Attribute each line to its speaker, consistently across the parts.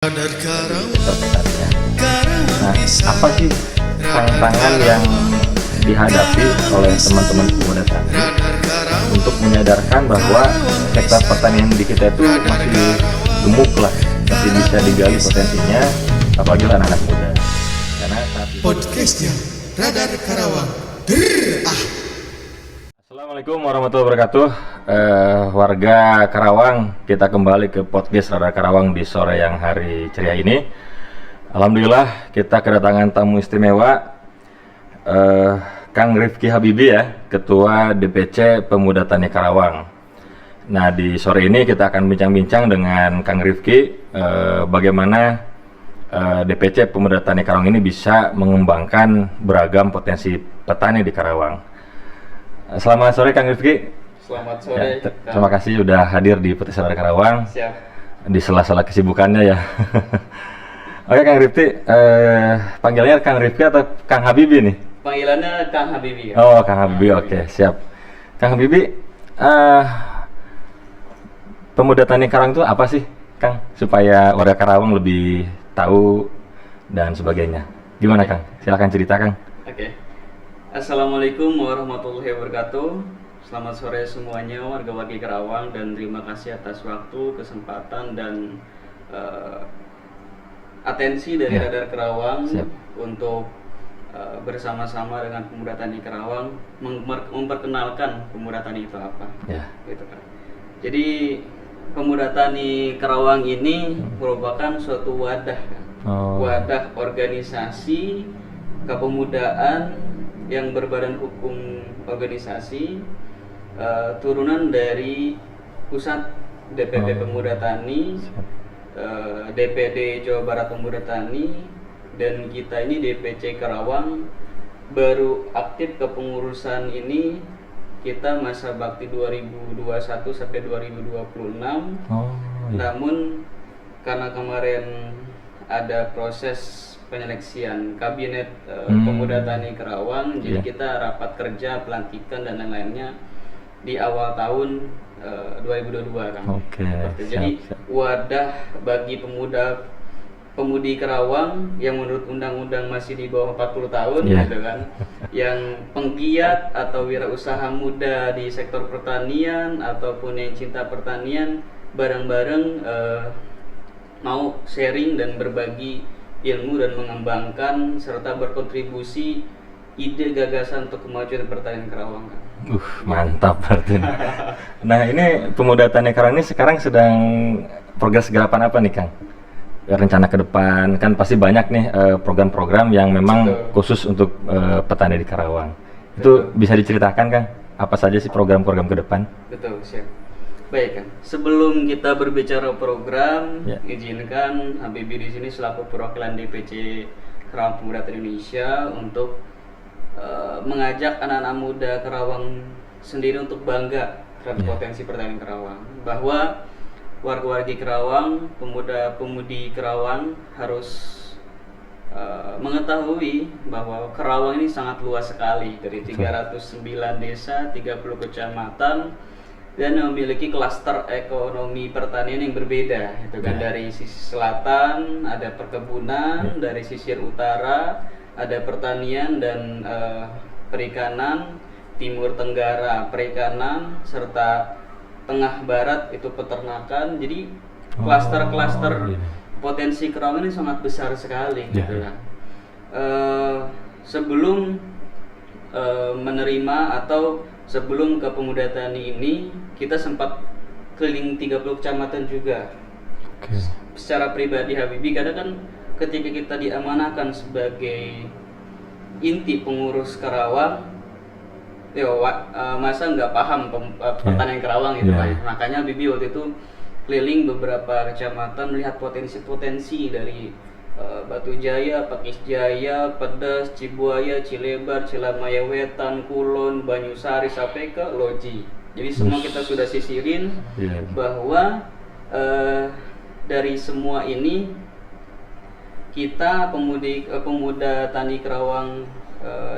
Speaker 1: Sebenarnya. Nah, apa sih tantangan yang dihadapi oleh teman-teman pemuda tani untuk menyadarkan bahwa sektor pertanian di kita itu masih gemuk lah, masih bisa digali potensinya, apalagi anak-anak muda. Karena saat ini
Speaker 2: podcastnya Radar Karawang.
Speaker 1: Assalamualaikum warahmatullahi wabarakatuh. Warga Karawang, kita kembali ke podcast Radar Karawang di sore yang hari ceria ini. Alhamdulillah kita kedatangan tamu istimewa, Kang Rifki Habibi ya, Ketua DPC Pemuda Tani Karawang. Nah, di sore ini kita akan bincang-bincang dengan Kang Rifki bagaimana DPC Pemuda Tani Karawang ini bisa mengembangkan beragam potensi petani di Karawang. Selamat sore Kang Rifki.
Speaker 3: Selamat sore.
Speaker 1: Ya, terima kasih sudah hadir di podcast Radar Karawang.
Speaker 3: Siap.
Speaker 1: Di sela-sela kesibukannya ya. Oke Kang Rifki, panggilnya Kang Rifki atau Kang Habibi nih?
Speaker 3: Panggilannya Kang Habibi. Ya?
Speaker 1: Oh Kang Habibi, oke siap. Kang Habibi, Pemuda Tani Karawang itu apa sih Kang? Supaya warga Karawang lebih tahu dan sebagainya. Gimana Kang? Silakan cerita Kang.
Speaker 3: Oke. Assalamualaikum warahmatullahi wabarakatuh. Selamat sore semuanya warga-warga Karawang, dan terima kasih atas waktu, kesempatan, dan atensi dari
Speaker 1: Ya.
Speaker 3: Radar Karawang.
Speaker 1: Siap.
Speaker 3: Untuk bersama-sama dengan Pemuda Tani Karawang memperkenalkan Pemuda Tani itu apa.
Speaker 1: Ya.
Speaker 3: Gitu kan. Jadi Pemuda Tani Karawang ini merupakan suatu wadah kan? Wadah organisasi kepemudaan yang berbadan hukum organisasi, turunan dari pusat DPP Pemuda Tani, DPD Jawa Barat Pemuda Tani, dan kita ini DPC Karawang baru aktif kepengurusan ini. Kita masa bakti 2021 sampai 2026. Namun karena kemarin ada proses penyeleksian kabinet Pemuda Tani Karawang, jadi kita rapat kerja pelantikan dan lain-lainnya di awal tahun 2022 kan.
Speaker 1: Oke.
Speaker 3: Jadi wadah bagi pemudi Karawang yang menurut undang-undang masih di bawah 40 tahun gitu kan, yang penggiat atau wirausaha muda di sektor pertanian ataupun yang cinta pertanian, bareng-bareng mau sharing dan berbagi ilmu dan mengembangkan serta berkontribusi ide gagasan untuk kemajuan pertanian Karawang kan.
Speaker 1: Mantap berarti. Nah, ini Pemuda Tani Karawang ini sekarang sedang progres gerapan apa nih Kang? Rencana ke depan kan pasti banyak nih program-program yang memang khusus untuk petani di Karawang. Itu bisa diceritakan Kang, apa saja sih program-program ke depan?
Speaker 3: Betul, siap. Baik kan. Sebelum kita berbicara program, izinkan Habibi di sini selaku perwakilan DPC Karawang Pemuda Tani Indonesia untuk mengajak anak-anak muda Karawang sendiri untuk bangga terhadap potensi pertanian Karawang, bahwa warga-warga Karawang, pemuda-pemudi Karawang harus mengetahui bahwa Karawang ini sangat luas sekali, dari 309 desa, 30 kecamatan, dan memiliki klaster ekonomi pertanian yang berbeda, itu kan. Dari sisi selatan ada perkebunan, dari sisi utara ada pertanian dan perikanan, timur tenggara perikanan, serta tengah barat itu peternakan. Jadi klaster-klaster potensi Karawang ini sangat besar sekali gitu kan. Sebelum menerima atau sebelum ke Pemuda Tani ini, kita sempat keliling 30 kecamatan juga. Secara pribadi Habibi, kadang kan ketika kita diamanahkan sebagai inti pengurus Karawang, masa nggak paham pertanian Karawang gitu kan. Makanya Habibi waktu itu keliling beberapa kecamatan melihat potensi-potensi dari Batu Jaya, Pakis Jaya, Pedas, Cibuaya, Cilebar, Cilamaya Wetan, Kulon, Banyusari sampai ke Loji. Jadi semua kita sudah sisirin bahwa dari semua ini kita pemuda Tani Karawang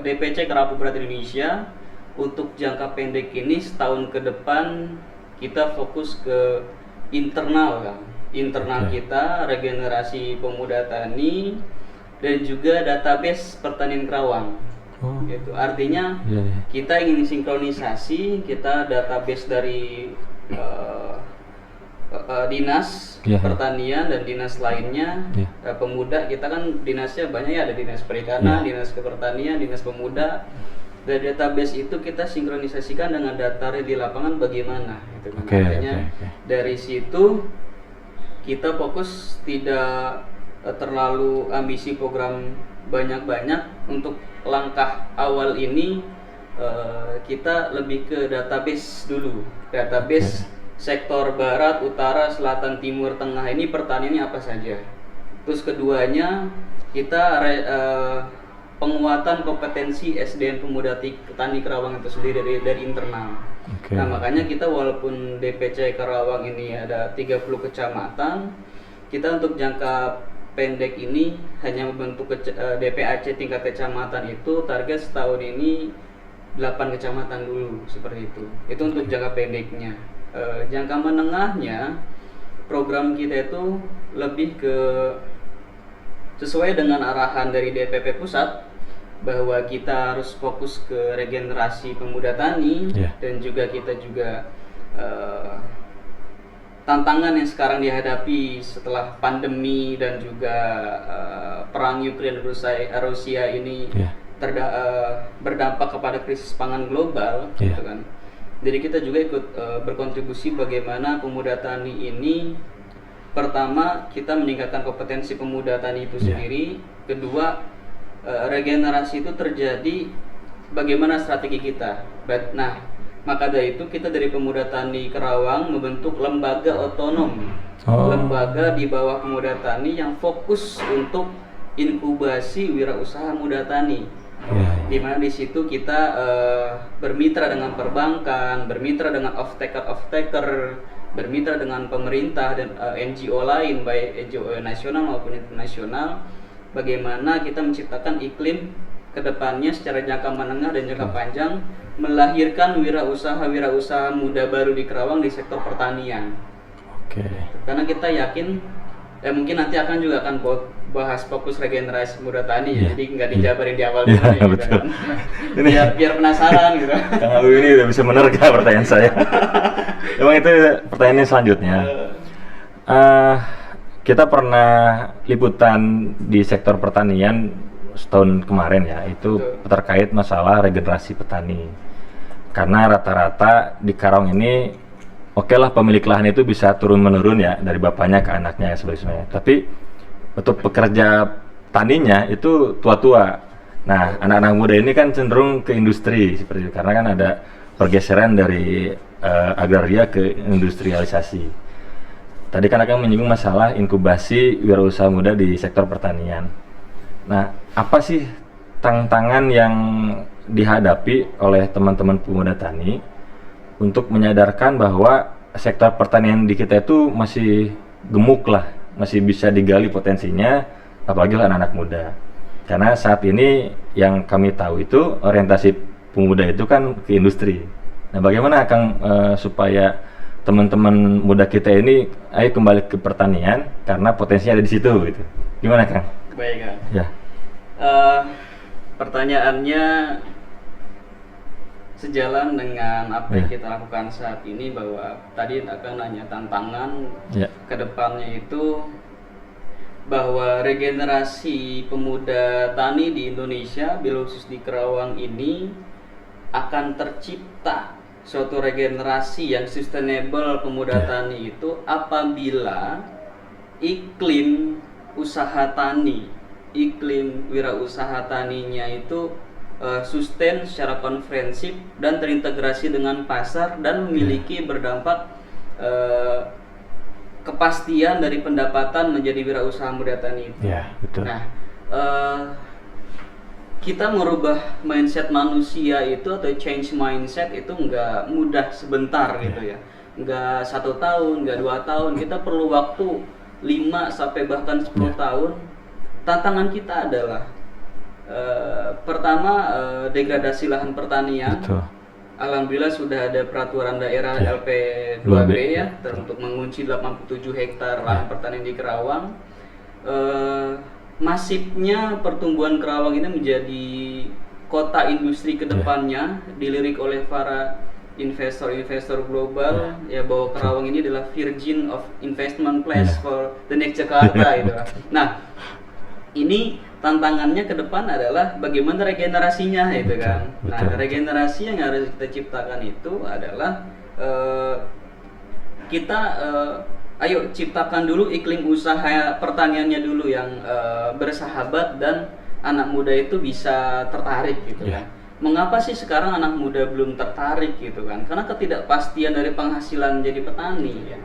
Speaker 3: DPC Karawang Pemuda Indonesia untuk jangka pendek ini setahun ke depan kita fokus ke internal kan. internal kita, regenerasi pemuda tani, dan juga database pertanian Kerawang. Gitu. Artinya kita ingin sinkronisasi, kita database dari dinas pertanian dan dinas lainnya, pemuda kita kan dinasnya banyak ya, ada dinas perikanan, dinas kepertanian, dinas pemuda. Dari database itu kita sinkronisasikan dengan data real di lapangan bagaimana gitu. Makanya dari situ kita fokus tidak terlalu ambisi program banyak-banyak. Untuk langkah awal ini kita lebih ke database dulu, database sektor barat, utara, selatan, timur, tengah ini pertaniannya apa saja. Terus keduanya kita penguatan kompetensi SDM pemuda tani Kerawang itu sendiri dari internal. Nah makanya kita walaupun DPC Kerawang ini ada 30 kecamatan, kita untuk jangka pendek ini hanya membentuk DPAC tingkat kecamatan itu target setahun ini 8 kecamatan dulu seperti itu. Itu untuk jangka pendeknya. Jangka menengahnya program kita itu lebih ke sesuai dengan arahan dari DPP pusat bahwa kita harus fokus ke regenerasi pemuda tani dan juga kita juga tantangan yang sekarang dihadapi setelah pandemi dan juga perang Ukraina Rusia ini berdampak kepada krisis pangan global, gitu kan. Jadi kita juga ikut berkontribusi bagaimana pemuda tani ini, pertama kita meningkatkan kompetensi pemuda tani itu sendiri, kedua regenerasi itu terjadi bagaimana strategi kita. Nah, maka dari itu kita dari Pemuda Tani Kerawang membentuk lembaga otonom, lembaga di bawah Pemuda Tani yang fokus untuk inkubasi wirausaha muda tani. Di mana di situ kita bermitra dengan perbankan, bermitra dengan off-taker, bermitra dengan pemerintah dan NGO lain, baik NGO nasional maupun internasional. Bagaimana kita menciptakan iklim kedepannya secara jangka menengah dan jangka panjang, melahirkan wirausaha muda baru di Kerawang di sektor pertanian. Karena kita yakin, mungkin nanti juga akan bahas fokus regenerasi muda tani, jadi nggak dijabarin di awal dulu gitu kan. Biar penasaran gitu.
Speaker 1: Kang Abu ini udah bisa menerka pertanyaan saya. Emang itu pertanyaan selanjutnya. Kita pernah liputan di sektor pertanian setahun kemarin ya, itu terkait masalah regenerasi petani. Karena rata-rata di Karawang ini, lah pemilik lahan itu bisa turun-menurun ya, dari bapaknya ke anaknya sebagainya. Tapi untuk pekerja taninya itu tua-tua. Nah, anak-anak muda ini kan cenderung ke industri seperti itu, karena kan ada pergeseran dari agraria ke industrialisasi. Tadi kan akan menyinggung masalah inkubasi wirausaha muda di sektor pertanian. Nah, apa sih tantangan yang dihadapi oleh teman-teman pemuda tani untuk menyadarkan bahwa sektor pertanian di kita itu masih gemuk lah, masih bisa digali potensinya, apalagi anak-anak muda. Karena saat ini yang kami tahu itu orientasi pemuda itu kan ke industri. Nah, bagaimana Kang supaya teman-teman muda kita ini ayo kembali ke pertanian karena potensinya ada di situ gitu. Gimana Kang?
Speaker 3: Baik Kang.
Speaker 1: Ya.
Speaker 3: Pertanyaannya sejalan dengan apa yang kita lakukan saat ini, bahwa tadi akan nanya tantangan ke depannya itu bahwa regenerasi pemuda tani di Indonesia, bil khusus di Kerawang ini akan tercipta suatu regenerasi yang sustainable pemuda tani itu apabila iklim usaha tani, iklim wirausaha taninya itu sustain secara konferensif dan terintegrasi dengan pasar dan memiliki berdampak kepastian dari pendapatan menjadi wirausaha muda tani itu.
Speaker 1: Betul.
Speaker 3: Nah, kita merubah mindset manusia itu atau change mindset itu nggak mudah sebentar gitu ya, nggak 1 tahun, nggak 2 tahun, kita perlu waktu 5 sampai bahkan 10 tahun. Tantangan kita adalah pertama degradasi lahan pertanian. alhamdulillah sudah ada peraturan daerah
Speaker 1: Ya.
Speaker 3: LP2B
Speaker 1: 2B,
Speaker 3: ya untuk mengunci 87 hektar lahan pertanian di Kerawang. Masifnya pertumbuhan Kerawang ini menjadi kota industri kedepannya, dilirik oleh para investor-investor global ya bahwa Kerawang ini adalah virgin of investment place for the next Jakarta gitu. Nah, ini tantangannya ke depan adalah bagaimana regenerasinya itu kan. Nah, regenerasi yang harus kita ciptakan itu adalah kita ayo ciptakan dulu iklim usaha pertaniannya dulu yang bersahabat dan anak muda itu bisa tertarik gitu kan. Mengapa sih sekarang anak muda belum tertarik gitu kan? Karena ketidakpastian dari penghasilan jadi petani ya.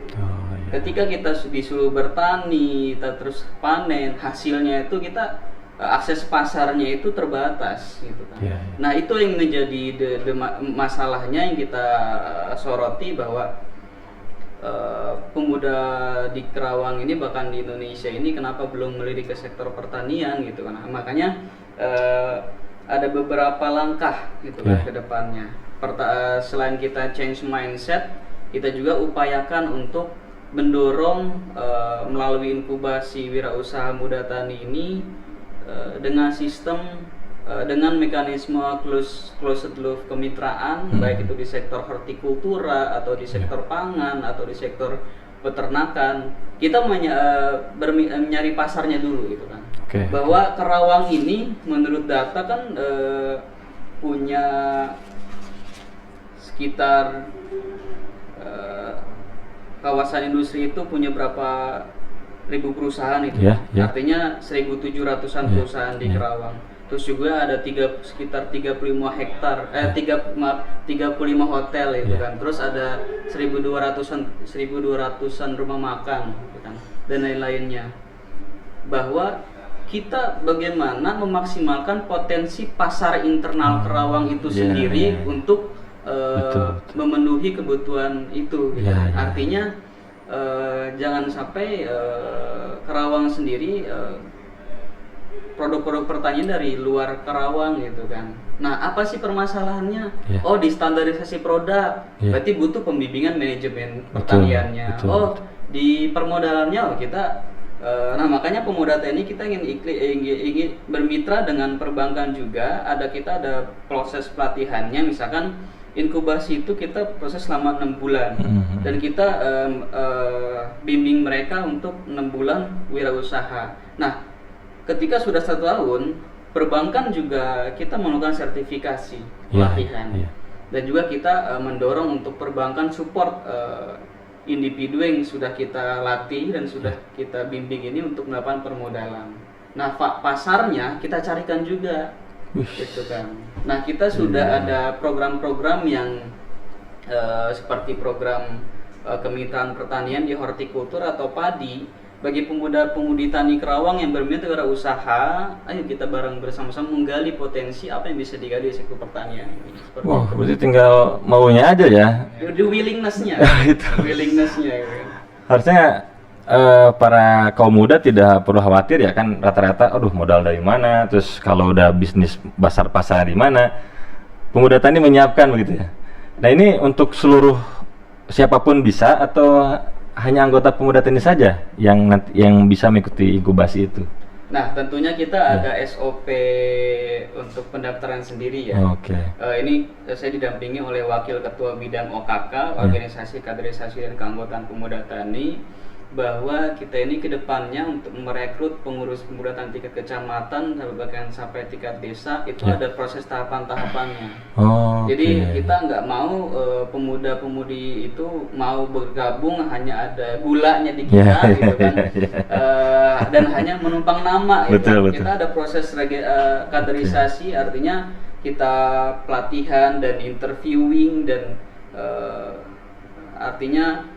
Speaker 3: Ketika kita disuruh bertani, kita terus panen, hasilnya itu kita akses pasarnya itu terbatas gitu kan. Nah, itu yang menjadi masalahnya yang kita soroti bahwa pemuda di Kerawang ini bahkan di Indonesia ini kenapa belum melirik ke sektor pertanian gitu kan. Makanya ada beberapa langkah gitu kan ke depannya. Selain kita change mindset, kita juga upayakan untuk mendorong melalui inkubasi wirausaha muda tani ini dengan sistem dengan mekanisme closed loop kemitraan, baik itu di sektor hortikultura atau di sektor pangan atau di sektor peternakan. Kita mencari pasarnya dulu gitu kan. Bahwa Kerawang ini menurut data kan punya sekitar kawasan industri itu punya berapa ribu perusahaan itu. Artinya 1.700-an perusahaan di Kerawang. Terus juga ada sekitar 35 hektar 35 hotel itu kan. Terus ada 1.200-an rumah makan gitu kan, dan lain-lainnya. Bahwa kita bagaimana memaksimalkan potensi pasar internal Kerawang itu sendiri untuk memenuhi kebutuhan itu gitu. Artinya jangan sampai Kerawang sendiri produk-produk pertanian dari luar Kerawang gitu kan. Nah, apa sih permasalahannya? Oh, di standarisasi produk. Berarti butuh pembimbingan manajemen pertaniannya. Di permodalannya kita nah, makanya pemuda TNI kita ingin bermitra dengan perbankan juga. Kita ada proses pelatihannya, misalkan inkubasi itu kita proses selama 6 bulan dan kita bimbing mereka untuk 6 bulan wirausaha. Nah, ketika sudah 1 tahun, perbankan juga kita melakukan sertifikasi pelatihan dan juga kita mendorong untuk perbankan support individu yang sudah kita latih dan sudah kita bimbing ini untuk melakukan permodalan. Nah, pasarnya kita carikan juga, gitu kan. Nah, kita sudah ada program-program yang seperti program kemitraan pertanian di hortikultur atau padi. Bagi pemuda-pemudi tani Kerawang yang berminat wirausaha, ayo kita bareng bersama-sama menggali potensi apa yang bisa digali di sektor pertanian ini.
Speaker 1: Berarti tinggal maunya aja ya.
Speaker 3: The willingness-nya. Willingness-nya. Harusnya
Speaker 1: para kaum muda tidak perlu khawatir ya kan, rata-rata aduh modal dari mana, terus kalau udah bisnis pasar di mana, pemuda tani menyiapkan begitu ya. Nah, ini untuk seluruh siapapun bisa atau hanya anggota pemuda tani saja yang bisa mengikuti inkubasi itu?
Speaker 3: Nah, tentunya kita ada SOP untuk pendaftaran sendiri ya. Ini saya didampingi oleh Wakil Ketua Bidang OKK, Organisasi Kaderisasi dan Keanggotaan Pemuda Tani, bahwa kita ini kedepannya untuk merekrut pengurus pemuda tani tingkat kecamatan bahkan sampai tingkat desa itu ada proses tahapan-tahapannya. Jadi kita nggak mau pemuda-pemudi itu mau bergabung hanya ada gulanya di kita gitu kan, dan hanya menumpang nama. Kita ada proses kaderisasi, artinya kita pelatihan dan interviewing dan artinya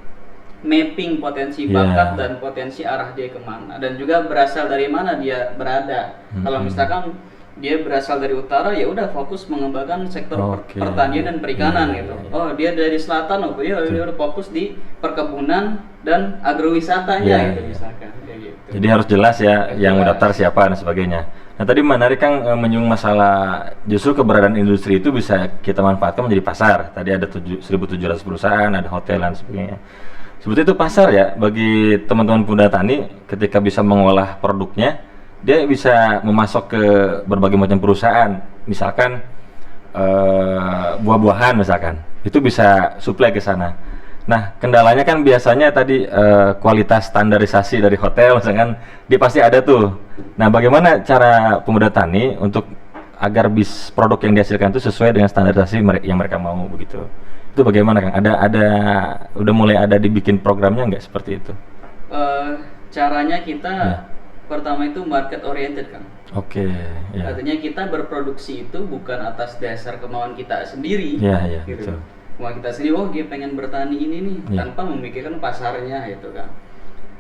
Speaker 3: mapping potensi bakat dan potensi arah dia kemana, dan juga berasal dari mana dia berada. Kalau misalkan dia berasal dari utara, ya udah fokus mengembangkan sektor pertanian dan perikanan gitu. Oh, dia dari selatan, dia udah fokus di perkebunan dan agrowisatanya gitu misalkan kayak gitu.
Speaker 1: Jadi harus jelas ya yang
Speaker 3: Jelas.
Speaker 1: mendaftar siapa dan sebagainya. Nah tadi menarik Kang menyinggung masalah justru keberadaan industri itu bisa kita manfaatkan menjadi pasar. Tadi ada 1.700 perusahaan, ada hotel dan sebagainya. Sebetulnya itu pasar ya bagi teman-teman pemuda tani ketika bisa mengolah produknya, dia bisa memasok ke berbagai macam perusahaan. Misalkan buah-buahan misalkan, itu bisa supply ke sana. Nah, kendalanya kan biasanya tadi kualitas standarisasi dari hotel misalkan dia pasti ada tuh. Nah, bagaimana cara pemuda tani untuk agar produk yang dihasilkan itu sesuai dengan standarisasi yang mereka mau begitu? Itu bagaimana Kang? Udah mulai ada dibikin programnya nggak seperti itu?
Speaker 3: Caranya kita
Speaker 1: Ya.
Speaker 3: pertama itu market oriented kan.
Speaker 1: Oke, ya.
Speaker 3: Artinya kita berproduksi itu bukan atas dasar kemauan kita sendiri.
Speaker 1: Ya, ya,
Speaker 3: Gitu.
Speaker 1: betul.
Speaker 3: Kemauan kita sendiri, oh dia pengen bertani ini nih,
Speaker 1: Ya.
Speaker 3: tanpa memikirkan pasarnya itu kan.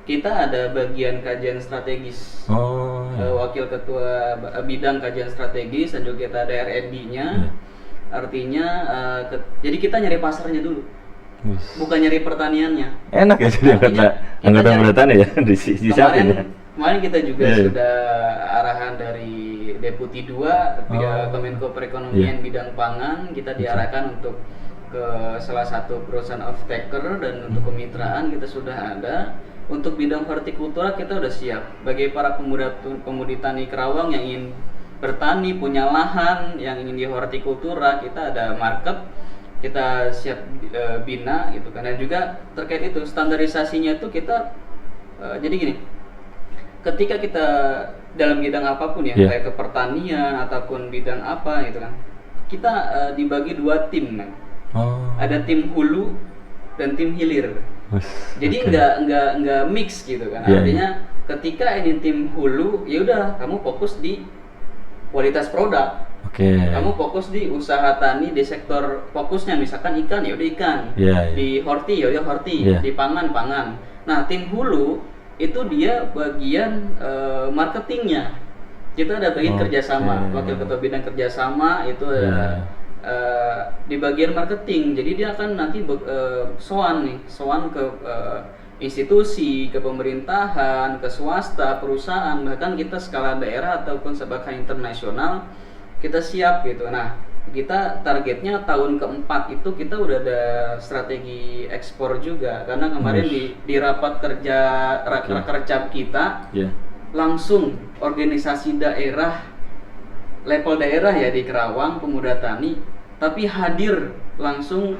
Speaker 3: Kita ada bagian kajian strategis.
Speaker 1: Oh, ya.
Speaker 3: Wakil ketua bidang kajian strategis dan juga kita ada R&D-nya.
Speaker 1: Ya.
Speaker 3: Artinya jadi kita nyari pasarnya dulu,
Speaker 1: Wis.
Speaker 3: bukan nyari pertaniannya.
Speaker 1: Enak ya jadi
Speaker 3: Artinya,
Speaker 1: anggota
Speaker 3: kita
Speaker 1: pemuda tani ya disiapin ya.
Speaker 3: Kemarin kita juga
Speaker 1: Iya, iya.
Speaker 3: sudah arahan dari Deputi 2 Kemenko Perekonomian bidang pangan, kita diarahkan untuk ke salah satu perusahaan off-taker dan untuk kemitraan kita sudah ada. Untuk bidang hortikultura kita udah siap. Bagi para pemudi tani Kerawang yang ingin bertani, punya lahan, yang ingin di hortikultura, kita ada market, kita siap bina gitu kan. Dan juga terkait itu standarisasinya itu kita jadi gini, ketika kita dalam bidang apapun ya,
Speaker 1: Yeah.
Speaker 3: kayak ke pertanian ataupun bidang apa gitu kan, kita dibagi 2 tim kan.
Speaker 1: Oh.
Speaker 3: Ada tim hulu dan tim hilir.
Speaker 1: Wis,
Speaker 3: Jadi
Speaker 1: oke.
Speaker 3: nggak mix gitu kan.
Speaker 1: Yeah,
Speaker 3: Artinya ketika ini tim hulu, ya udah kamu fokus di kualitas produk.
Speaker 1: Oke.
Speaker 3: Kamu fokus di usaha tani di sektor fokusnya, misalkan ikan ya udah ikan.
Speaker 1: Iya, iya.
Speaker 3: Di horti ya udah horti,
Speaker 1: Iya.
Speaker 3: di pangan. Nah, tim hulu itu dia bagian marketingnya. Kita ada bagian
Speaker 1: Oke.
Speaker 3: kerjasama, wakil ketua bidang kerjasama itu
Speaker 1: Iya.
Speaker 3: di bagian marketing. Jadi dia akan nanti soan ke institusi, ke pemerintahan, ke swasta, perusahaan, bahkan kita skala daerah ataupun bahkan internasional kita siap gitu. Nah, kita targetnya tahun keempat itu kita udah ada strategi ekspor juga, karena kemarin di rapat kerja rakercap kita
Speaker 1: Iya.
Speaker 3: langsung organisasi daerah, level daerah ya di Kerawang pemuda tani, tapi hadir langsung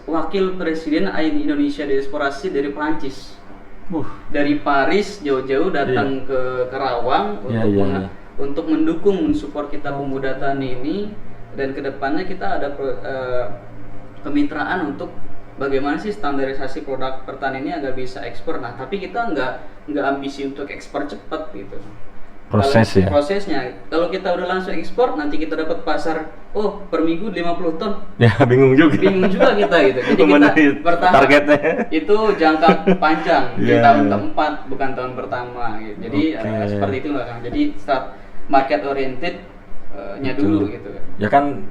Speaker 3: wakil presiden Indonesia Diasporasi dari Prancis, dari Paris jauh-jauh datang ke Kerawang
Speaker 1: Iya.
Speaker 3: untuk mendukung, mensupport kita pemuda tani ini, dan kedepannya kita ada kemitraan untuk bagaimana sih standarisasi produk pertanian ini agar bisa ekspor. Nah, tapi kita nggak ambisi untuk ekspor cepat gitu. Prosesnya. Kalau kita udah langsung ekspor, nanti kita dapat pasar, per minggu 50 ton.
Speaker 1: Ya bingung juga.
Speaker 3: Bingung juga kita gitu. Jadi
Speaker 1: Memenuhi
Speaker 3: kita bertahap.
Speaker 1: targetnya.
Speaker 3: Itu jangka panjang di
Speaker 1: Yeah.
Speaker 3: tahun keempat, bukan tahun pertama gitu. Jadi
Speaker 1: Oke.
Speaker 3: seperti itulah Kang. Jadi start market oriented nya dulu gitu.
Speaker 1: Ya kan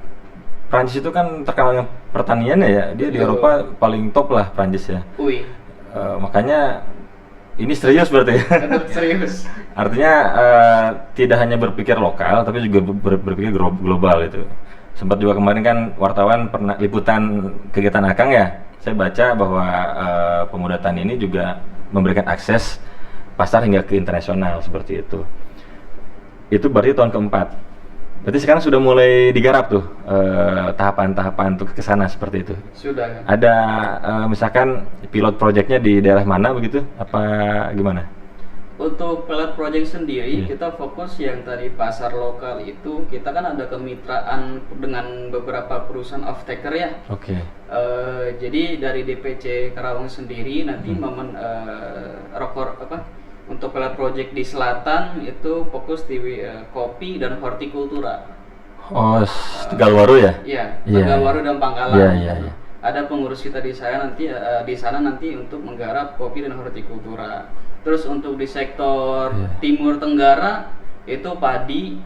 Speaker 1: Prancis itu kan terkenal dengan pertaniannya ya. Dia di
Speaker 3: Betul.
Speaker 1: Eropa paling top lah Prancis ya.
Speaker 3: Wih,
Speaker 1: Makanya ini serius berarti ya.
Speaker 3: tetap serius.
Speaker 1: Artinya tidak hanya berpikir lokal tapi juga berpikir global itu. Sempat juga kemarin kan wartawan pernah liputan kegiatan Akang ya. Saya baca bahwa pemuda tani ini juga memberikan akses pasar hingga ke internasional seperti itu. Itu berarti tahun keempat. Berarti sekarang sudah mulai digarap tuh tahapan-tahapan untuk ke sana seperti itu.
Speaker 3: Sudah kan.
Speaker 1: Ada misalkan pilot projectnya di daerah mana begitu? Apa gimana?
Speaker 3: Untuk pilot project sendiri,
Speaker 1: Iya.
Speaker 3: kita fokus yang tadi pasar lokal itu, kita kan ada kemitraan dengan beberapa perusahaan off-taker ya.
Speaker 1: Oke.
Speaker 3: Jadi dari DPC Kerawang sendiri nanti untuk pilot project di selatan itu fokus di kopi dan hortikultura.
Speaker 1: Oh, Tegalwaru ya?
Speaker 3: Iya,
Speaker 1: Iya,
Speaker 3: Tegalwaru
Speaker 1: iya.
Speaker 3: dan Pangkalan.
Speaker 1: Iya.
Speaker 3: Ada pengurus kita di sana nanti untuk menggarap kopi dan hortikultura. Terus untuk di sektor
Speaker 1: Iya.
Speaker 3: Timur Tenggara itu padi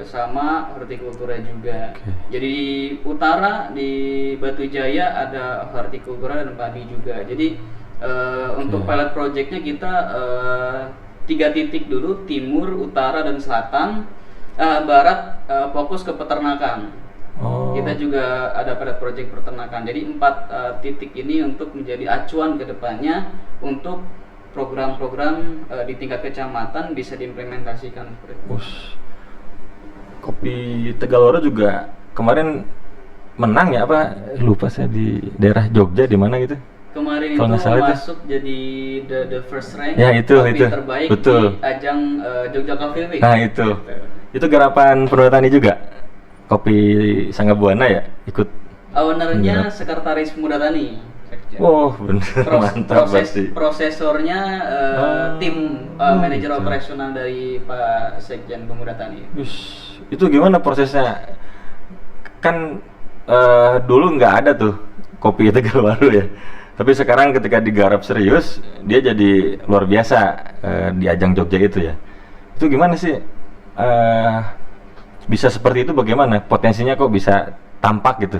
Speaker 3: sama hortikultura juga.
Speaker 1: Oke.
Speaker 3: Jadi di utara di Batu Jaya ada hortikultura dan padi juga. Jadi Untuk pilot projectnya kita 3 titik dulu, timur, utara, dan selatan. Barat fokus ke peternakan.
Speaker 1: Oh.
Speaker 3: Kita juga ada pada proyek peternakan. Jadi 4 titik ini untuk menjadi acuan ke depannya untuk program-program di tingkat kecamatan bisa diimplementasikan seperti itu.
Speaker 1: Kopi Tegalwaru juga kemarin menang ya, apa lupa saya, di daerah Jogja di mana gitu.
Speaker 3: Kemarin
Speaker 1: Kalau
Speaker 3: itu
Speaker 1: nggak salah itu.
Speaker 3: masuk jadi the first rank
Speaker 1: Ya, itu,
Speaker 3: kopi
Speaker 1: itu.
Speaker 3: terbaik
Speaker 1: Betul.
Speaker 3: di ajang Jogja Coffee Week.
Speaker 1: Nah itu. Itu garapan Pemuda Tani juga. Kopi Sangga Buana ya ikut.
Speaker 3: Ownernya Sekretaris Pemuda Tani.
Speaker 1: Oh bener, mantap pasti.
Speaker 3: Prosesornya tim manajer
Speaker 1: gitu.
Speaker 3: operasional dari Pak Sekjen Pemuda Tani.
Speaker 1: Itu gimana prosesnya? Kan dulu nggak ada tuh kopi Tegalwaru ya. Tapi sekarang ketika digarap serius, dia jadi luar biasa di ajang Jogja itu ya. Itu gimana sih? Bisa seperti itu bagaimana? Potensinya kok bisa tampak gitu?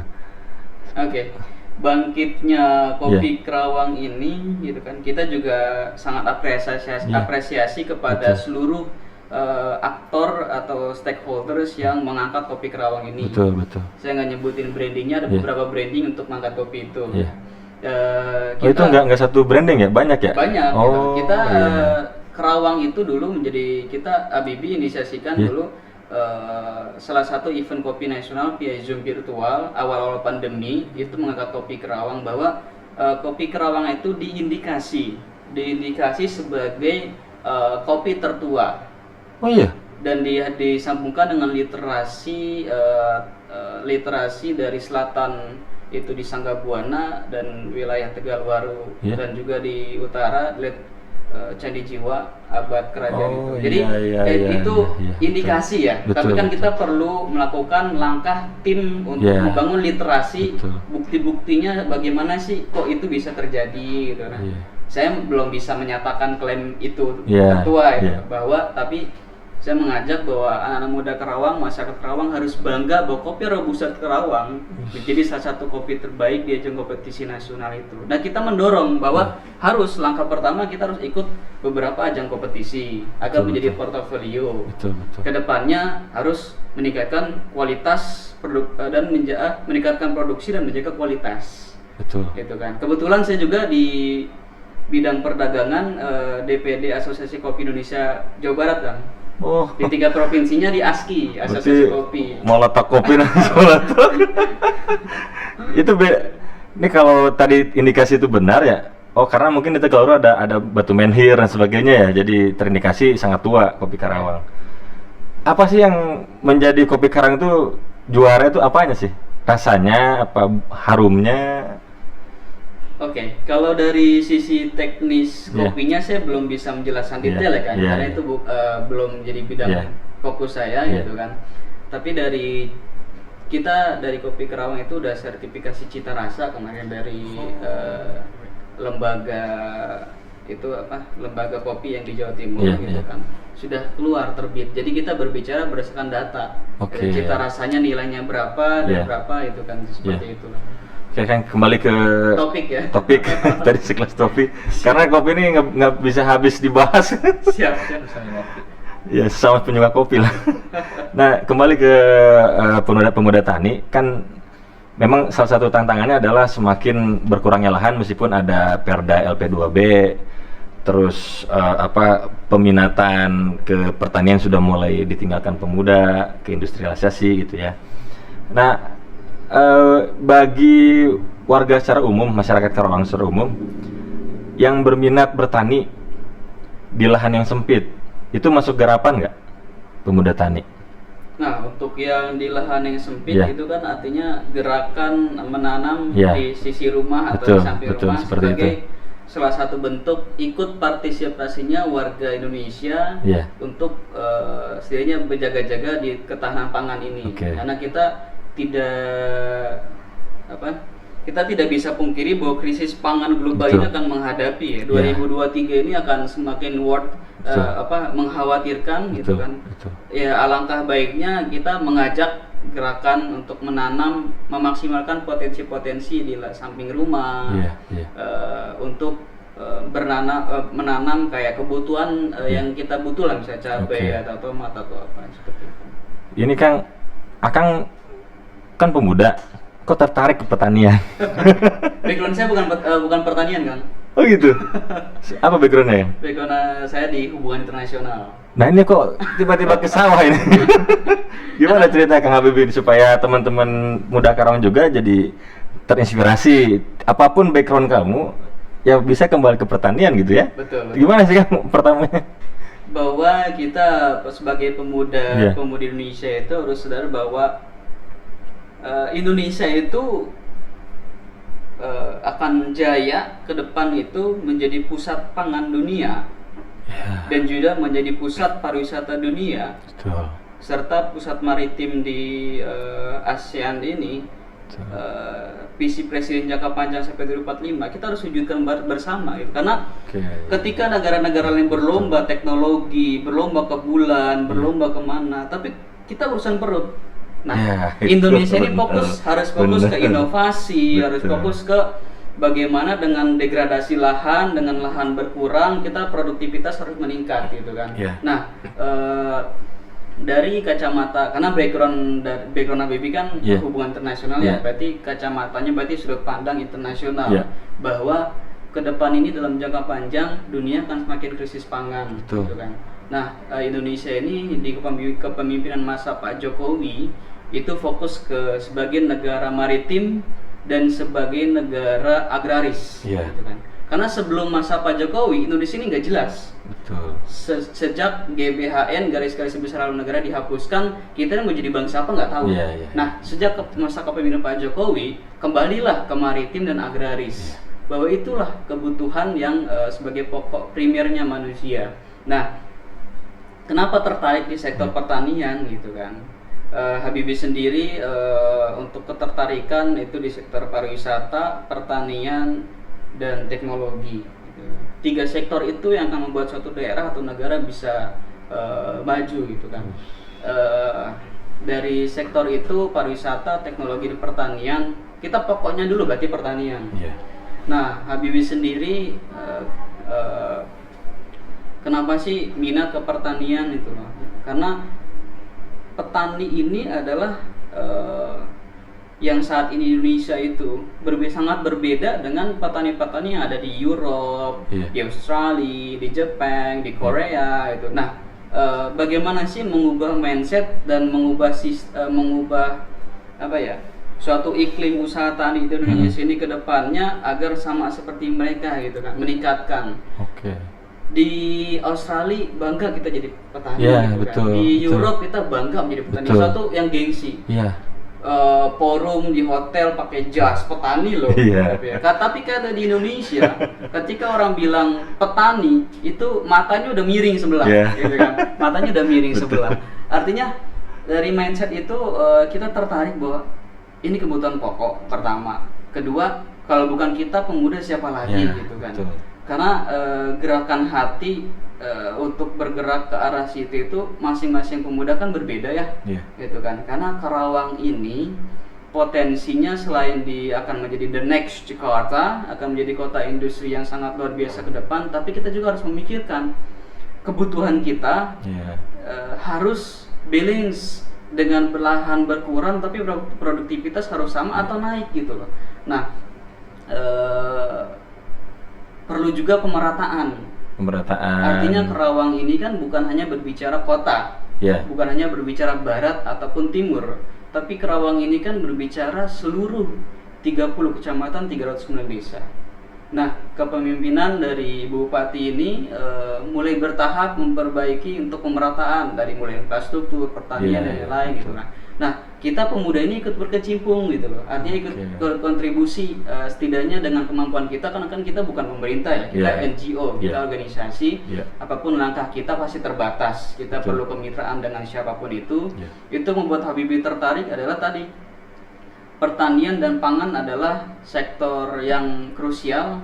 Speaker 3: Oke. Bangkitnya kopi Kerawang ini gitu kan, kita juga sangat apresiasi kepada seluruh aktor atau stakeholders yang mengangkat kopi Kerawang ini.
Speaker 1: Betul.
Speaker 3: Saya nggak nyebutin brandingnya, ada beberapa branding untuk mengangkat kopi itu.
Speaker 1: Itu nggak satu branding ya, banyak ya?
Speaker 3: Banyak.
Speaker 1: Oh,
Speaker 3: Gitu. Kita Kerawang itu dulu menjadi, kita ABB inisiasikan dulu salah satu event kopi nasional via Zoom virtual awal-awal pandemi, itu mengangkat kopi Kerawang, bahwa kopi Kerawang itu diindikasi sebagai kopi tertua.
Speaker 1: Oh iya.
Speaker 3: Dan disambungkan dengan literasi dari selatan itu di Sangga Buana dan wilayah Tegalwaru, dan juga di utara Candi Jiwa Abad Kerajaan itu. Jadi itu indikasi ya. Tapi kan kita perlu melakukan langkah tim untuk membangun literasi. Bukti-buktinya bagaimana sih kok itu bisa terjadi gitu. Saya belum bisa menyatakan klaim itu tertua ya, bahwa tapi saya mengajak bahwa anak-anak muda Kerawang, masyarakat Kerawang harus bangga bahwa kopi Robusta Kerawang menjadi salah satu kopi terbaik di ajang kompetisi nasional itu. Nah, kita mendorong bahwa harus langkah pertama kita harus ikut beberapa ajang kompetisi agar menjadi portofolio. Kedepannya harus meningkatkan kualitas produk dan meningkatkan produksi dan menjaga kualitas. Gitu kan. Kebetulan saya juga di bidang perdagangan DPD Asosiasi Kopi Indonesia Jawa Barat kan. Di 3 provinsinya di ASKI, Asosiasi Kopi.
Speaker 1: Mau letak kopi itu ini kalau tadi indikasi itu benar ya. Oh, karena mungkin di Tegalwaru ada batu menhir dan sebagainya ya. Jadi terindikasi sangat tua kopi Karawang. Apa sih yang menjadi kopi Karawang itu juara itu apanya sih? Rasanya, apa harumnya?
Speaker 3: Oke, kalau dari sisi teknis kopinya saya belum bisa menjelaskan detail ya kan, karena itu belum jadi bidang fokus saya gitu kan. Tapi dari kopi Kerawang itu udah sertifikasi cita rasa kemarin dari lembaga kopi yang di Jawa Timur gitu kan, sudah keluar terbit. Jadi kita berbicara berdasarkan data, cita rasanya nilainya berapa dan berapa itu kan, seperti itu.
Speaker 1: Oke, kan kembali ke topik tadi sekelas topik, karena kopi ini nggak bisa habis dibahas.
Speaker 3: Siap.
Speaker 1: Ya, sama penyuka kopi lah. Nah, kembali ke pemuda tani, kan memang salah satu tantangannya adalah semakin berkurangnya lahan meskipun ada Perda LP2B, terus peminatan ke pertanian sudah mulai ditinggalkan pemuda ke industrialisasi gitu ya. Nah, bagi warga secara umum, masyarakat Karawang secara umum yang berminat bertani di lahan yang sempit, itu masuk garapan nggak pemuda tani?
Speaker 3: Nah, untuk yang di lahan yang sempit itu kan artinya gerakan menanam di sisi rumah atau di samping rumah sebagai salah satu bentuk ikut partisipasinya warga Indonesia untuk setidaknya berjaga-jaga di ketahanan pangan ini. Karena kita tidak bisa pungkiri bahwa krisis pangan global ini akan menghadapi 2023 ini akan semakin mengkhawatirkan gitu kan. Ya, alangkah baiknya kita mengajak gerakan untuk menanam, memaksimalkan potensi-potensi di samping rumah untuk menanam kayak kebutuhan yang kita butuh lah, misalnya cabai atau tomat atau apa seperti itu.
Speaker 1: Ini Kang, Akang kan pemuda, kok tertarik ke pertanian?
Speaker 3: Background saya bukan pertanian kan?
Speaker 1: Oh gitu. Apa backgroundnya ya?
Speaker 3: Background saya di hubungan internasional.
Speaker 1: Nah ini kok tiba-tiba ke sawah ini? Gimana cerita Kang Habibie supaya teman-teman muda Karawang juga jadi terinspirasi, apapun background kamu ya bisa kembali ke pertanian gitu ya?
Speaker 3: Betul.
Speaker 1: Gimana sih Kang pertamanya?
Speaker 3: Bahwa kita sebagai pemudi Indonesia itu harus sadar bahwa Indonesia itu akan jaya ke depan itu menjadi pusat pangan dunia dan juga menjadi pusat pariwisata dunia.
Speaker 1: Betul.
Speaker 3: Serta pusat maritim di ASEAN ini. Visi Presiden jangka panjang sampai 2045 kita harus wujudkan bersama gitu. Karena ketika negara-negara lain berlomba teknologi, berlomba ke bulan, berlomba kemana, tapi kita urusan perut. Nah, Indonesia ini harus fokus ke inovasi, harus fokus ke bagaimana dengan degradasi lahan, dengan lahan berkurang, kita produktivitas harus meningkat gitu kan. Nah, dari kacamata, karena background Habibie kan hubungan internasional ya, berarti kacamatanya berarti sudut pandang internasional bahwa ke depan ini dalam jangka panjang dunia akan semakin krisis pangan gitu kan. Nah, Indonesia ini di kepemimpinan masa Pak Jokowi itu fokus ke sebagai negara maritim dan sebagai negara agraris gitu kan. Karena sebelum masa Pak Jokowi, Indonesia ini nggak jelas.
Speaker 1: Betul.
Speaker 3: Sejak GBHN garis-garis besar haluan negara dihapuskan, kita mau jadi bangsa apa nggak tahu. Nah, sejak masa kepemimpinan Pak Jokowi, kembalilah ke maritim dan agraris. Bahwa itulah kebutuhan yang sebagai pokok primernya manusia. Nah, kenapa tertarik di sektor pertanian gitu kan? Habibie sendiri untuk ketertarikan itu di sektor pariwisata, pertanian, dan teknologi. Tiga sektor itu yang akan membuat suatu daerah atau negara bisa maju gitu kan. Dari sektor itu pariwisata, teknologi, dan pertanian, kita pokoknya dulu berarti pertanian. Nah, Habibie sendiri kenapa sih minat ke pertanian itu loh? Karena petani ini adalah yang saat ini Indonesia itu sangat berbeda dengan petani-petani yang ada di Europe, di Australia, di Jepang, di Korea itu. Nah, bagaimana sih mengubah mindset dan mengubah suatu iklim usaha tani di Indonesia ini ke depannya agar sama seperti mereka gitu kan, meningkatkan. Di Australia bangga kita jadi petani gitu kan. Di Europe kita bangga menjadi petani, suatu yang gengsi. Forum di hotel pakai jas petani loh. Tapi kayak di Indonesia, ketika orang bilang petani itu matanya udah miring sebelah, gitu kan? Matanya udah miring sebelah. Artinya dari mindset itu kita tertarik bahwa ini kebutuhan pokok pertama. Kedua, kalau bukan kita pemuda siapa lagi gitu kan? Karena gerakan hati untuk bergerak ke arah situ itu masing-masing pemuda kan berbeda ya, gitu kan. Karena Karawang ini potensinya selain akan menjadi the next Jakarta, akan menjadi kota industri yang sangat luar biasa ke depan, tapi kita juga harus memikirkan kebutuhan kita harus balance dengan lahan berkurang, tapi produktivitas harus sama atau naik gitu loh. Nah, perlu juga pemerataan. Artinya Karawang ini kan bukan hanya berbicara kota, bukan hanya berbicara barat ataupun timur, tapi Karawang ini kan berbicara seluruh 30 kecamatan, 309 desa. Nah, kepemimpinan dari Bupati ini mulai bertahap memperbaiki untuk pemerataan dari mulai infrastruktur, pertanian dan lain-lain gitu kan. Nah, kita pemuda ini ikut berkecimpung gitu loh. Artinya ikut berkontribusi setidaknya dengan kemampuan kita, karena kan kita bukan pemerintah ya, kita NGO, kita organisasi. Apapun langkah kita pasti terbatas. Kita perlu kemitraan dengan siapapun itu. Itu membuat Habibie tertarik adalah tadi pertanian dan pangan adalah sektor yang krusial.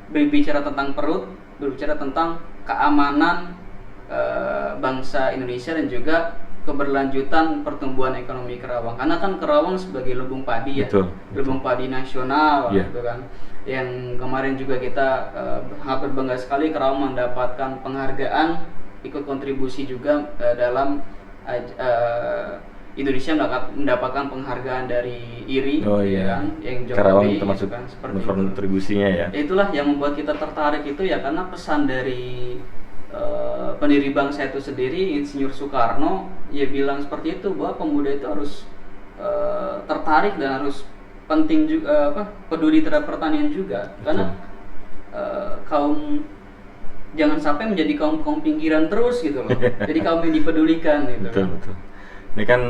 Speaker 3: Berbicara tentang perut, berbicara tentang keamanan bangsa Indonesia dan juga keberlanjutan pertumbuhan ekonomi Karawang. Karena kan Karawang sebagai lubung padi ya, lubung padi nasional gitu kan. yang kemarin juga kita sangat berbangga sekali Karawang mendapatkan penghargaan, ikut kontribusi juga dalam Indonesia mendapatkan penghargaan dari IRI,
Speaker 1: Oh
Speaker 3: ya
Speaker 1: iya.
Speaker 3: kan, yang
Speaker 1: Karawang
Speaker 3: Jokowi,
Speaker 1: termasuk
Speaker 3: gitu kan, seperti itu.
Speaker 1: kontribusinya ya.
Speaker 3: Ya, itulah yang membuat kita tertarik itu ya karena pesan dari pendiri bangsa itu sendiri, Insinyur Soekarno, ya bilang seperti itu bahwa pemuda itu harus tertarik dan harus penting juga peduli terhadap pertanian juga, karena kaum jangan sampai menjadi kaum pinggiran terus gitu loh. Jadi kaum yang dipedulikan gitu.
Speaker 1: Betul
Speaker 3: kan.
Speaker 1: betul. Ini kan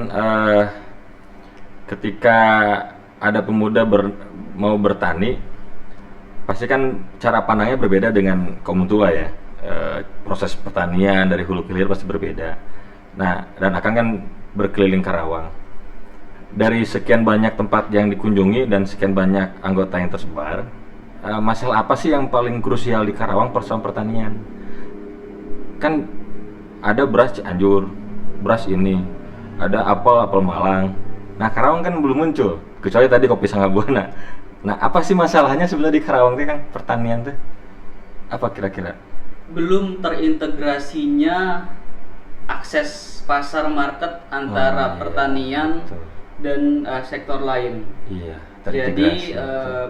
Speaker 1: ketika ada pemuda mau bertani, pasti kan cara pandangnya berbeda dengan kaum tua ya. Proses pertanian dari hulu ke hilir pasti berbeda. Nah, dan akan kan berkeliling Karawang. Dari sekian banyak tempat yang dikunjungi dan sekian banyak anggota yang tersebar, masalah apa sih yang paling krusial di Karawang persoalan pertanian? Kan ada beras Cianjur, beras ini, ada apel Malang. Nah, Karawang kan belum muncul, kecuali tadi kopi Sangabuana. Nah, apa sih masalahnya sebenarnya di Karawang tuh, Kang, pertanian tuh? Apa kira-kira?
Speaker 3: Belum terintegrasinya akses pasar market antara
Speaker 1: iya,
Speaker 3: pertanian
Speaker 1: betul.
Speaker 3: dan sektor lain.
Speaker 1: Iya,
Speaker 3: Jadi
Speaker 1: terintegrasi, betul.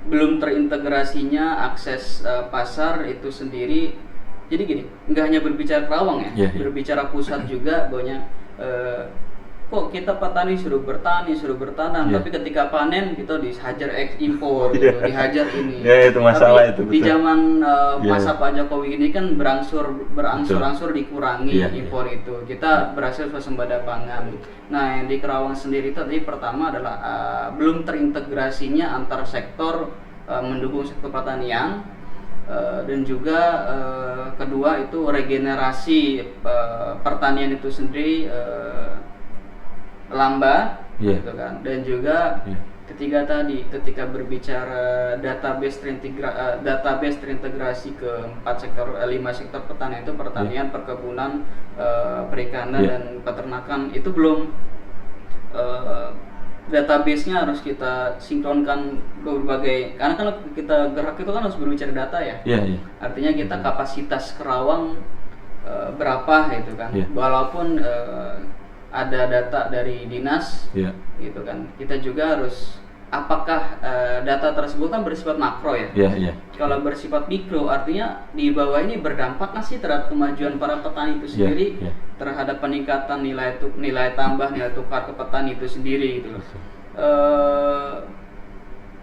Speaker 3: belum terintegrasinya akses pasar itu sendiri. Jadi gini, nggak hanya berbicara Karawang ya,
Speaker 1: Iya, iya.
Speaker 3: berbicara pusat juga banyak. Kok kita petani suruh bertani, suruh bertanam,
Speaker 1: Iya.
Speaker 3: tapi ketika panen kita dihajar impor,
Speaker 1: Iya.
Speaker 3: gitu, dihajar ini.
Speaker 1: Ya, itu masalah
Speaker 3: Tapi
Speaker 1: itu,
Speaker 3: di
Speaker 1: betul.
Speaker 3: zaman
Speaker 1: Iya.
Speaker 3: masa Pak Jokowi ini kan berangsur-angsur dikurangi
Speaker 1: Iya, iya.
Speaker 3: impor itu. Kita berhasil swasembada pangan. Nah, yang di Karawang sendiri tadi pertama adalah belum terintegrasinya antar sektor mendukung sektor pertanian. Dan juga kedua itu regenerasi pertanian itu sendiri lambat,
Speaker 1: Iya.
Speaker 3: gitu kan. Dan juga
Speaker 1: Iya.
Speaker 3: ketika berbicara database terintegrasi ke 5 sektor pertanian itu pertanian, perkebunan, perikanan
Speaker 1: Iya.
Speaker 3: dan peternakan itu belum database-nya harus kita sinkronkan berbagai, karena kalau kita gerak itu kan harus berbicara data ya.
Speaker 1: Iya, iya.
Speaker 3: Artinya kita kapasitas Karawang berapa gitu kan.
Speaker 1: Iya.
Speaker 3: Walaupun ada data dari dinas
Speaker 1: Iya.
Speaker 3: gitu kan. Kita juga harus apakah data tersebut kan bersifat makro ya.
Speaker 1: Iya, iya.
Speaker 3: Kalau bersifat mikro artinya di bawah ini berdampak nggak sih terhadap kemajuan para petani itu sendiri,
Speaker 1: iya.
Speaker 3: terhadap peningkatan nilai tambah, nilai tukar ke petani itu sendiri gitu loh.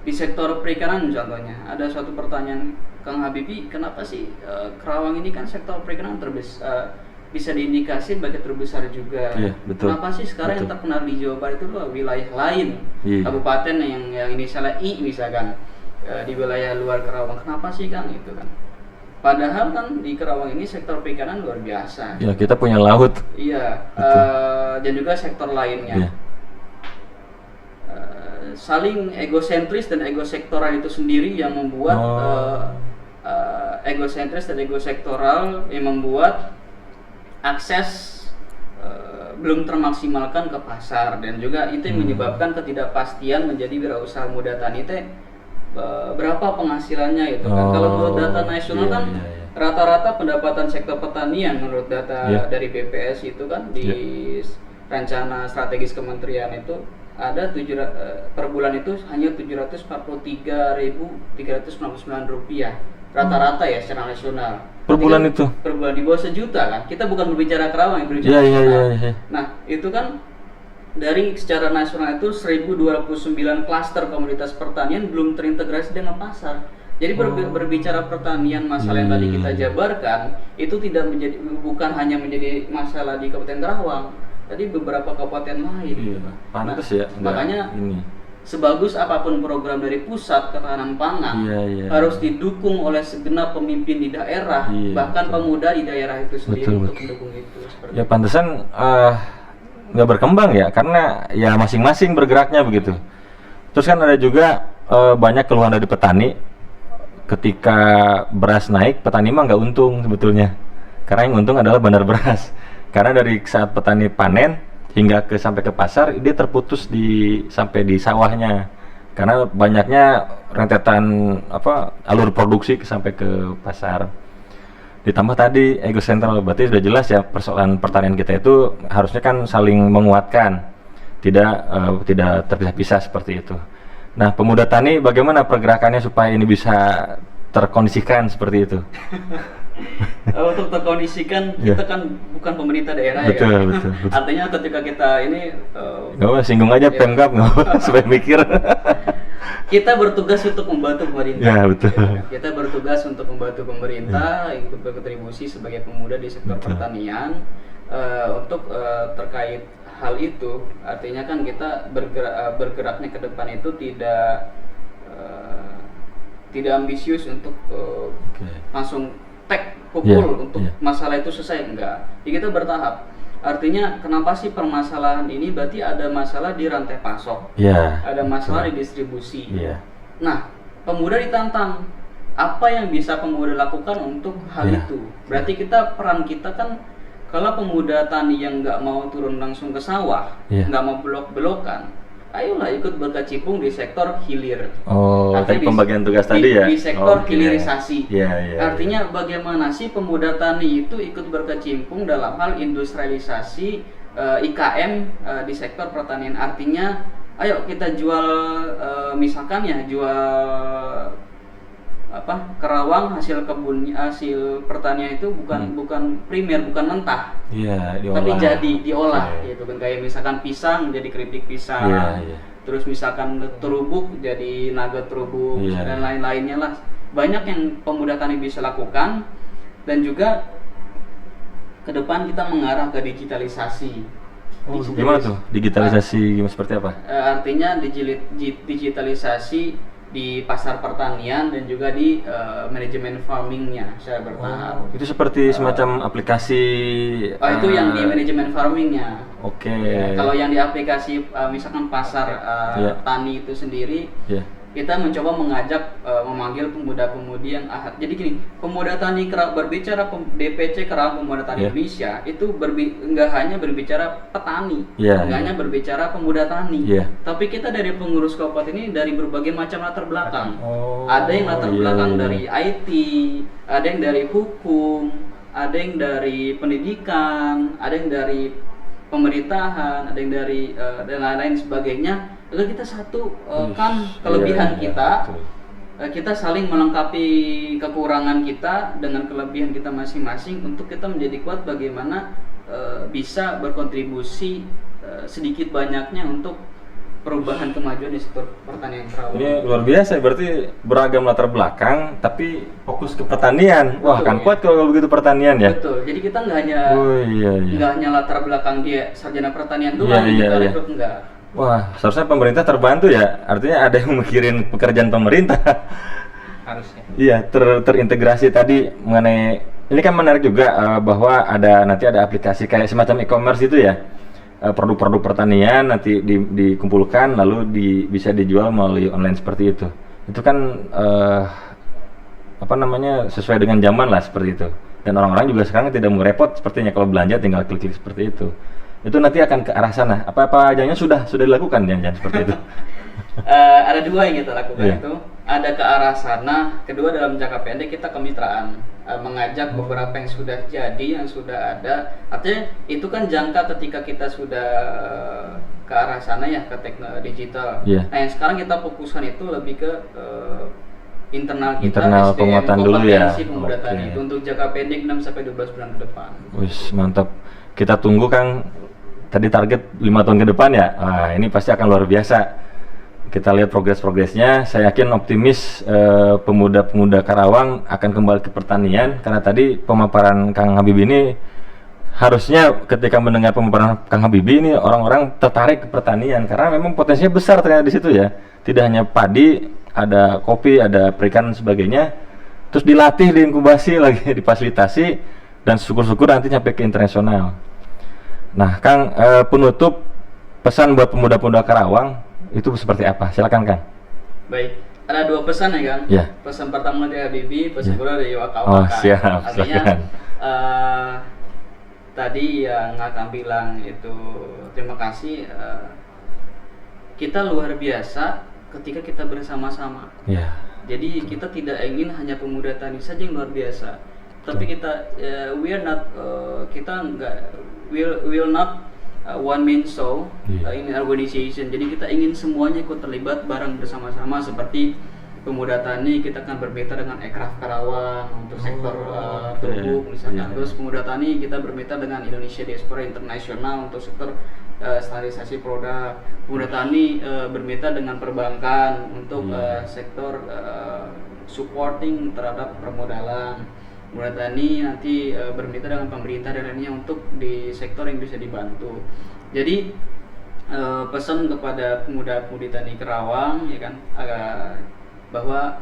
Speaker 3: Di sektor perikanan contohnya ada suatu pertanyaan Kang Habibi, kenapa sih Karawang ini kan sektor perikanan bisa diindikasi sebagai terbesar juga.
Speaker 1: Iya, betul.
Speaker 3: Kenapa sih sekarang yang
Speaker 1: Betul.
Speaker 3: terkenal di Jawa Barat itu wilayah lain,
Speaker 1: Iya.
Speaker 3: kabupaten yang inisialnya I misalkan di wilayah luar Karawang, kenapa sih Kang itu kan? Padahal kan di Karawang ini sektor perikanan luar biasa.
Speaker 1: Ya, kita punya laut.
Speaker 3: Iya, dan juga sektor lainnya.
Speaker 1: Iya.
Speaker 3: Saling egosentris dan egosektoral itu sendiri yang membuat egosentris dan egosektoral yang membuat akses belum termaksimalkan ke pasar, dan juga itu yang menyebabkan ketidakpastian menjadi wirausaha muda tani teh berapa penghasilannya itu kan. Kalau menurut data nasional
Speaker 1: iya,
Speaker 3: kan
Speaker 1: iya, iya.
Speaker 3: rata-rata pendapatan sektor pertanian menurut data
Speaker 1: Iya.
Speaker 3: dari BPS itu kan di rencana strategis kementerian itu ada per bulan itu hanya Rp743.399 rata-rata ya secara nasional.
Speaker 1: Per
Speaker 3: Berarti
Speaker 1: bulan
Speaker 3: kan
Speaker 1: itu?
Speaker 3: per bulan di bawah sejuta kan. Kita bukan berbicara Karawang, berbicara
Speaker 1: Iya, iya,
Speaker 3: nasional.
Speaker 1: iya, iya.
Speaker 3: Nah, itu kan dari secara nasional itu 1029 klaster komoditas pertanian belum terintegrasi dengan pasar. Jadi berbicara pertanian, masalah yang tadi kita jabarkan itu bukan hanya menjadi masalah di Kabupaten Karawang, tadi beberapa kabupaten lain.
Speaker 1: Iya, pantas ya.
Speaker 3: Makanya
Speaker 1: ini.
Speaker 3: sebagus apapun program dari pusat ketahanan pangan,
Speaker 1: Iya.
Speaker 3: harus didukung oleh segenap pemimpin di daerah,
Speaker 1: Iya,
Speaker 3: bahkan
Speaker 1: betul.
Speaker 3: pemuda di daerah itu sendiri
Speaker 1: Betul,
Speaker 3: untuk
Speaker 1: betul.
Speaker 3: mendukung itu. Seperti
Speaker 1: Ya pantesan nggak berkembang ya, karena ya masing-masing bergeraknya begitu. Terus kan ada juga banyak keluhan dari petani ketika beras naik, petani mah nggak untung sebetulnya, karena yang untung adalah bandar beras. Karena dari saat petani panen hingga sampai ke pasar, dia terputus sampai di sawahnya. karena banyaknya rentetan alur produksi sampai ke pasar. Ditambah tadi ego sentral, berarti sudah jelas ya persoalan pertanian kita itu harusnya kan saling menguatkan, tidak terpisah-pisah seperti itu. Nah, pemuda tani bagaimana pergerakannya supaya ini bisa terkondisikan seperti itu?
Speaker 3: Untuk terkondisikan, kita kan bukan pemerintah daerah ya kan?
Speaker 1: Betul.
Speaker 3: Artinya ketika kita ini
Speaker 1: Nggak apa, singgung aja Pemkab nggak apa, supaya mikir.
Speaker 3: kita bertugas untuk membantu pemerintah.
Speaker 1: Ya, betul.
Speaker 3: Kita bertugas untuk membantu pemerintah, ikut berkontribusi sebagai pemuda di sektor pertanian. Untuk terkait hal itu, artinya kan kita bergeraknya ke depan itu tidak ambisius untuk langsung pukul untuk masalah itu selesai, enggak. Jadi kita bertahap. Artinya kenapa sih permasalahan ini? Berarti ada masalah di rantai pasok, ada masalah di distribusi. Nah, pemuda ditantang, apa yang bisa pemuda lakukan untuk hal itu? Berarti peran kita kan, kalau pemuda tani yang nggak mau turun langsung ke sawah, nggak mau belok-belokan, ayolah ikut berkecimpung di sektor hilir.
Speaker 1: Tadi pembagian tugas tadi ya?
Speaker 3: Di sektor hilirisasi.
Speaker 1: Artinya
Speaker 3: bagaimana sih pemuda tani itu ikut berkecimpung dalam hal industrialisasi IKM di sektor pertanian. Artinya, ayo kita jual, misalkan ya, jual kerawang hasil pertanian itu bukan primer, bukan mentah, tapi diolah gitu kan, kayak misalkan pisang jadi keripik pisang, terus misalkan terubuk jadi nugget terubuk, dan lain-lainnya lah. Banyak yang pemuda tani bisa lakukan, dan juga ke depan kita mengarah ke digitalisasi.
Speaker 1: Gimana tuh digitalisasi, seperti apa?
Speaker 3: Artinya digitalisasi di pasar pertanian dan juga di manajemen farmingnya secara bertahap.
Speaker 1: Itu seperti semacam aplikasi.
Speaker 3: Itu yang di manajemen farmingnya. Kalau yang di aplikasi misalkan pasar tani itu sendiri, kita mencoba memanggil pemuda-pemudi yang ahad. Jadi gini, pemuda tani berbicara DPC Kerawang Pemuda Tani Indonesia itu nggak hanya berbicara petani, nggak hanya berbicara pemuda tani, tapi kita dari pengurus kabupaten ini dari berbagai macam latar belakang. Ada yang latar belakang dari IT, ada yang dari hukum, ada yang dari pendidikan, ada yang dari pemerintahan, ada yang dari dan lain-lain sebagainya. Agar kita satukan kelebihan kita, kita saling melengkapi kekurangan kita dengan kelebihan kita masing-masing untuk kita menjadi kuat bagaimana bisa berkontribusi sedikit banyaknya untuk perubahan kemajuan di sektor pertanian Kerawang. Ini
Speaker 1: luar biasa, berarti beragam latar belakang tapi fokus ke pertanian. Wah, kan kuat kalau begitu pertanian ya.
Speaker 3: Betul. Jadi kita nggak hanya latar belakang dia sarjana pertanian doang kita rekrut, enggak.
Speaker 1: Wah, seharusnya pemerintah terbantu ya. Artinya ada yang mikirin pekerjaan pemerintah.
Speaker 3: Harusnya.
Speaker 1: Iya, terintegrasi tadi mengenai ini kan menarik juga bahwa nanti ada aplikasi kayak semacam e-commerce itu ya. Produk-produk pertanian nanti dikumpulkan lalu bisa dijual melalui online seperti itu. Itu kan sesuai dengan zaman lah seperti itu. Dan orang-orang juga sekarang tidak mau repot sepertinya, kalau belanja tinggal klik-klik seperti itu. Itu nanti akan ke arah sana. Apa jangan sudah dilakukan jangan seperti itu?
Speaker 3: Ada dua yang kita lakukan itu. Ada ke arah sana. Kedua, dalam jangka pendek kita kemitraan, mengajak beberapa yang sudah jadi, yang sudah ada. Artinya itu kan jangka ketika kita sudah ke arah sana ya, ke teknologi digital. Nah, yang sekarang kita fokuskan itu lebih ke internal kita, SDM,
Speaker 1: penguatan dulu ya.
Speaker 3: Pemuda tani itu untuk jangka pendek 6 sampai 12 bulan ke depan.
Speaker 1: Wis, mantap. Kita tunggu Kang. Tadi target 5 tahun ke depan ya. Nah, ini pasti akan luar biasa. Kita lihat progresnya. Saya yakin optimis pemuda-pemuda Karawang akan kembali ke pertanian, karena tadi pemaparan Kang Habibie ini harusnya ketika mendengar pemaparan Kang Habibie ini orang-orang tertarik ke pertanian, karena memang potensinya besar ternyata di situ ya. Tidak hanya padi, ada kopi, ada perikanan dan sebagainya. Terus dilatih, diinkubasi lagi, difasilitasi, dan syukur-syukur nanti nyampe ke internasional. Nah, Kang, penutup pesan buat pemuda-pemuda Karawang itu seperti apa? Silakan, Kang.
Speaker 3: Baik, ada 2 pesan ya, Kang. Pesan pertama dari Habibie, pesan kedua dari Wakawa.
Speaker 1: Siap.
Speaker 3: Artinya tadi yang Kang bilang itu terima kasih. Kita luar biasa ketika kita bersama-sama.
Speaker 1: Ya.
Speaker 3: Jadi kita tidak ingin hanya pemuda tani saja yang luar biasa, tapi kita we are not kita nggak will not one man show in organization. Jadi kita ingin semuanya ikut terlibat bareng bersama-sama. Seperti pemuda tani kita akan bermitra dengan Ekraf Karawang untuk sektor turbuk misalnya. Terus pemuda tani kita bermitra dengan Indonesia Diaspora Internasional untuk sektor standarisasi produk. Pemuda tani bermitra dengan perbankan untuk sektor supporting terhadap permodalan. Pemuda tani nanti bermitra dengan pemerintah dan lainnya untuk di sektor yang bisa dibantu. Jadi pesan kepada pemuda-pemudi tani Kerawang ya kan, bahwa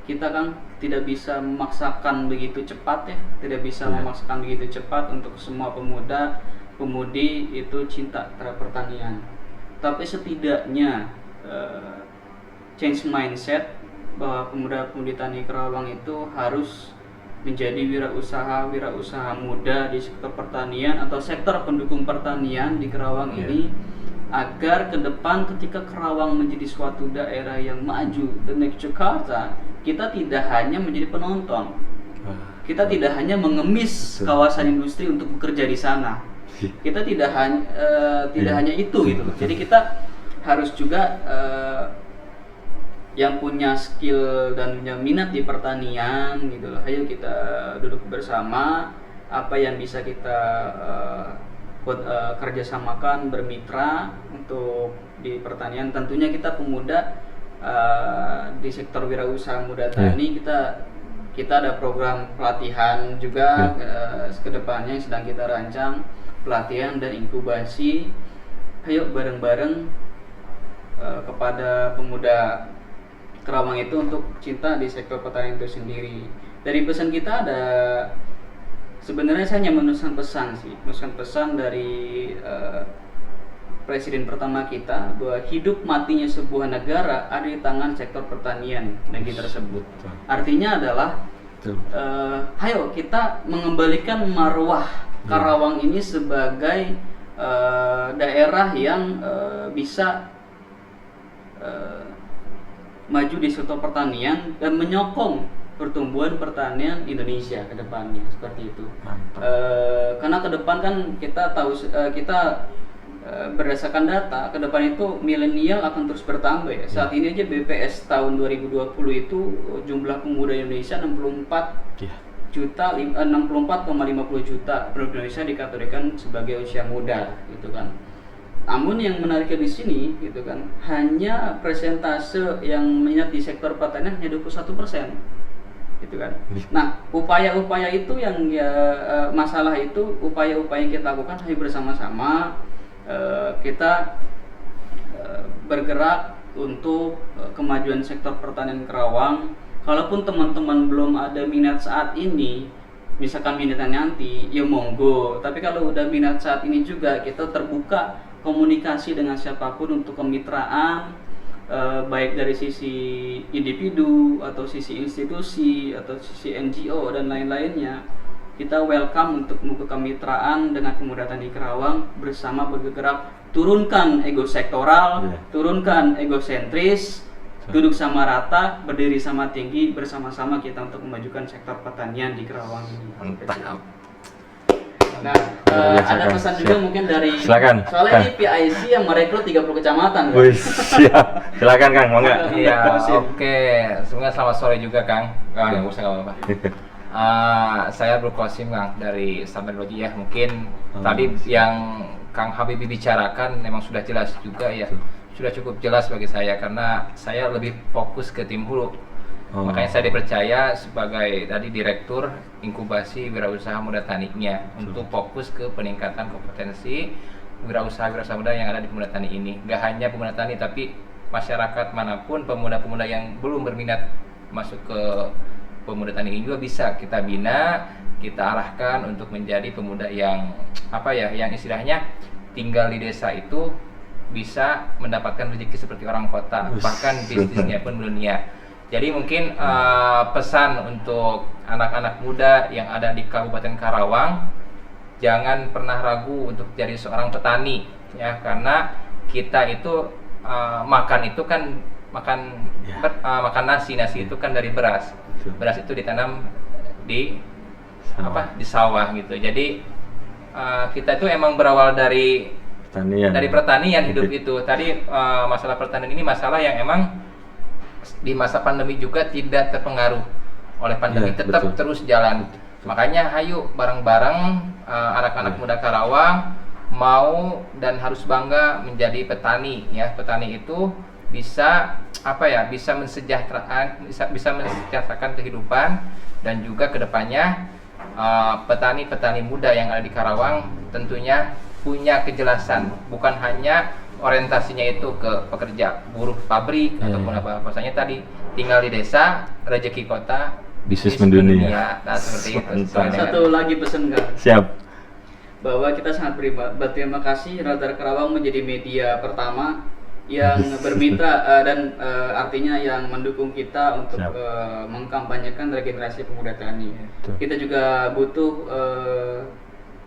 Speaker 3: kita kan tidak bisa memaksakan begitu cepat ya, tidak bisa memaksakan begitu cepat untuk semua pemuda pemudi itu cinta terhadap pertanian. Tapi setidaknya change mindset bahwa pemuda-pemudi tani Kerawang itu harus menjadi wirausaha muda di sektor pertanian atau sektor pendukung pertanian di Kerawang ini, agar ke depan ketika Kerawang menjadi suatu daerah yang maju, the next Jakarta, kita tidak hanya menjadi penonton, kita tidak hanya mengemis kawasan industri untuk bekerja di sana, kita tidak hanya itu gitu. Jadi kita harus juga yang punya skill dan punya minat di pertanian gitu loh. Ayo kita duduk bersama, apa yang bisa kita kerjasamakan, bermitra untuk di pertanian. Tentunya kita pemuda di sektor wirausaha muda tani, kita ada program pelatihan juga kedepannya yang sedang kita rancang, pelatihan dan inkubasi. Ayo bareng-bareng kepada pemuda Kerawang itu untuk cinta di sektor pertanian itu sendiri. Dari pesan kita ada, sebenarnya saya hanya menuliskan pesan dari presiden pertama kita, bahwa hidup matinya sebuah negara ada di tangan sektor pertanian negeri tersebut. Artinya adalah ayo kita mengembalikan marwah Karawang ini sebagai daerah yang bisa maju di sektor pertanian dan menyokong pertumbuhan pertanian Indonesia ke depannya, seperti itu. Karena ke depan kan kita tahu, berdasarkan data ke depan itu milenial akan terus bertambah ya. Saat ini aja BPS tahun 2020 itu jumlah pemuda Indonesia 64,50 juta. Penduduk Indonesia dikategorikan sebagai usia muda gitu kan. Namun yang menariknya di sini gitu kan, hanya persentase yang minat di sektor pertanian hanya 21%. Gitu kan. Nah, upaya-upaya itu yang masalah itu, upaya-upaya yang kita lakukan ayo bersama-sama kita bergerak untuk kemajuan sektor pertanian Kerawang. Kalaupun teman-teman belum ada minat saat ini, misalkan minatnya nanti, ya monggo. Tapi kalau udah minat saat ini juga, kita terbuka komunikasi dengan siapapun untuk kemitraan, baik dari sisi individu atau sisi institusi atau sisi NGO dan lain-lainnya. Kita welcome untuk kemitraan dengan pemuda tani Kerawang, bersama bergerak, turunkan ego sektoral, turunkan egosentris, duduk sama rata, berdiri sama tinggi, bersama-sama kita untuk memajukan sektor pertanian di Kerawang ini.
Speaker 1: Mantap.
Speaker 3: Nah, ada pesan juga mungkin dari,
Speaker 1: silakan,
Speaker 3: soalnya
Speaker 1: Kang.
Speaker 3: ini PIC yang merekrut 30 kecamatan kan?
Speaker 1: Wih, siap. Silakan Kang, mau nggak?
Speaker 4: Iya, oke. Sebenarnya selamat sore juga Kang. Nggak usah, nggak apa-apa. Saya Abdul Qasim Kang dari Teknologi ya. Mungkin tadi yang Kang Habibie bicarakan memang sudah jelas juga ya. Sudah cukup jelas bagi saya karena saya lebih fokus ke tim hulu. Makanya saya dipercaya sebagai tadi direktur inkubasi wirausaha muda taninya untuk fokus ke peningkatan kompetensi wirausaha muda yang ada di pemuda tani ini. Gak hanya pemuda tani tapi masyarakat manapun, pemuda-pemuda yang belum berminat masuk ke pemuda tani ini juga bisa kita bina, kita arahkan untuk menjadi pemuda yang yang istilahnya tinggal di desa itu bisa mendapatkan rezeki seperti orang kota, bahkan bisnisnya pun dunia. Jadi mungkin pesan untuk anak-anak muda yang ada di Kabupaten Karawang, jangan pernah ragu untuk jadi seorang petani ya, karena kita itu makan itu kan makan nasi itu kan dari beras.
Speaker 1: Betul.
Speaker 4: Beras itu ditanam di
Speaker 1: Sawah.
Speaker 4: di sawah gitu. Jadi kita itu emang berawal dari pertanian hidup itu. Tadi masalah pertanian ini masalah yang emang di masa pandemi juga tidak terpengaruh oleh pandemi, tetap
Speaker 1: betul.
Speaker 4: terus jalan. Makanya ayo bareng-bareng anak-anak muda Karawang mau dan harus bangga menjadi petani ya. Petani itu bisa bisa mensejahterakan kehidupan, dan juga kedepannya petani-petani muda yang ada di Karawang tentunya punya kejelasan, bukan hanya orientasinya itu ke pekerja buruh pabrik ataupun apa-apanya tadi, tinggal di desa, rezeki kota,
Speaker 1: bisnis mendunia.
Speaker 4: Nah seperti itu.
Speaker 3: Satu lagi pesan Kang,
Speaker 1: Siap.
Speaker 3: bahwa kita sangat berterima kasih Radar Karawang menjadi media pertama yang bermitra dan artinya yang mendukung kita untuk mengkampanyekan regenerasi pemuda tani.
Speaker 1: Betul.
Speaker 3: Kita juga butuh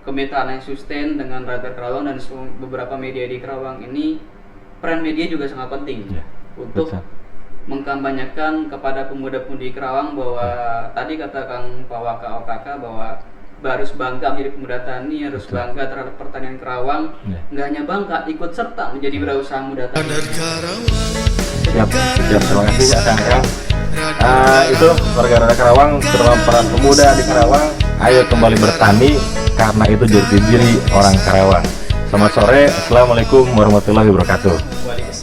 Speaker 3: kemitraan yang sustain dengan Radar Karawang dan beberapa media di Karawang ini. Peran media juga sangat penting untuk mengkampanyekan kepada pemuda-pemudi Karawang bahwa tadi kata Kang Pak Waka OKK bahwa harus bangga menjadi pemuda tani, harus bangga terhadap pertanian Karawang. Nggak hanya bangga, ikut serta menjadi wirausaha muda tani.
Speaker 2: Radar Karawang.
Speaker 1: Siap, terima kasih Kang. Itu warga Radar Karawang, terutama para pemuda di Karawang, ayo kembali bertani karena itu jati diri orang Karawang. Selamat sore, assalamualaikum warahmatullahi wabarakatuh.
Speaker 3: Waalaikumsalam.